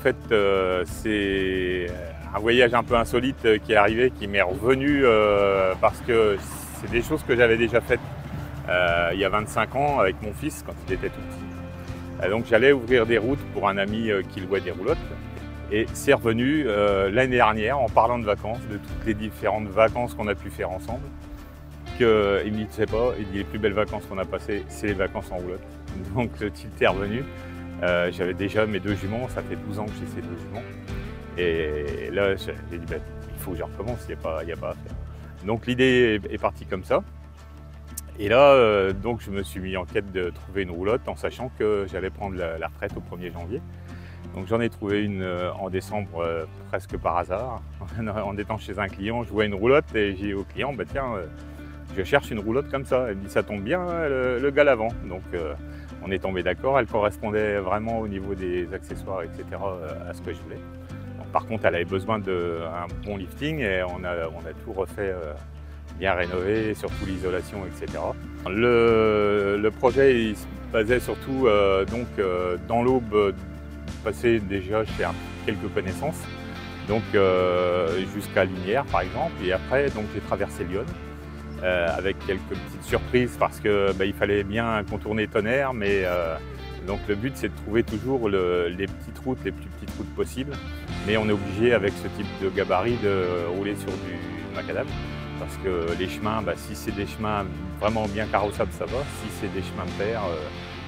fait, c'est un voyage un peu insolite qui est arrivé, qui m'est revenu parce que c'est des choses que j'avais déjà faites il y a 25 ans avec mon fils quand il était tout petit. Donc j'allais ouvrir des routes pour un ami qui louait des roulottes. Et c'est revenu l'année dernière en parlant de vacances, de toutes les différentes vacances qu'on a pu faire ensemble. Il me dit, tu sais pas, il dit, les plus belles vacances qu'on a passées, c'est les vacances en roulotte. Donc le tilt est revenu. J'avais déjà mes 2 juments, ça fait 12 ans que j'ai ces 2 juments. Et là, j'ai dit, ben, il faut que je recommence, il n'y a pas à faire. Donc l'idée est partie comme ça. Et là, donc je me suis mis en quête de trouver une roulotte en sachant que j'allais prendre la retraite au 1er janvier. Donc j'en ai trouvé une en décembre presque par hasard. En étant chez un client, je vois une roulotte et j'ai dit au client, bah, tiens, je cherche une roulotte comme ça. Elle me dit, ça tombe bien, le gars l'avant. Donc on est tombé d'accord, elle correspondait vraiment au niveau des accessoires, etc. à ce que je voulais. Donc, par contre, elle avait besoin d'un bon lifting et on a tout refait, bien rénové, surtout l'isolation, etc. Le projet il se basait surtout dans l'Aube, passer déjà chez quelques connaissances, donc jusqu'à Linières par exemple, et après donc j'ai traversé Lyon avec quelques petites surprises parce que il fallait bien contourner Tonnerre, mais donc le but c'est de trouver toujours les petites routes, les plus petites routes possibles, mais on est obligé avec ce type de gabarit de rouler sur du macadam parce que les chemins, si c'est des chemins vraiment bien carrossables ça va, si c'est des chemins de terre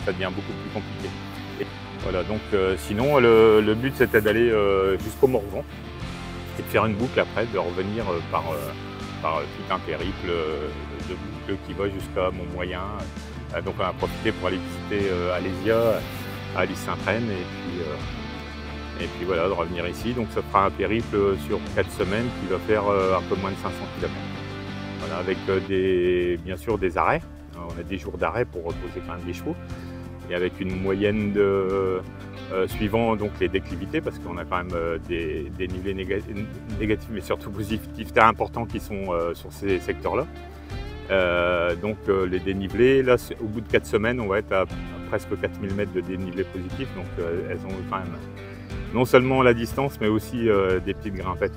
ça devient beaucoup plus compliqué. Voilà, donc sinon le but c'était d'aller jusqu'au Morvan et de faire une boucle après, de revenir par tout un périple de boucle qui va jusqu'à Montmoyen. Donc on a profité pour aller visiter Alésia, Alise-Sainte-Reine et puis voilà, de revenir ici. Donc ça fera un périple sur 4 semaines qui va faire un peu moins de 500 km. Voilà, avec bien sûr des arrêts. On a des jours d'arrêt pour reposer quand même des chevaux. Et avec une moyenne suivant donc les déclivités, parce qu'on a quand même des dénivelés négatifs, mais surtout positifs très importants qui sont sur ces secteurs-là. Donc les dénivelés, là au bout de 4 semaines, on va être à presque 4000 mètres de dénivelé positif, donc elles ont quand même non seulement la distance, mais aussi des petites grimpettes.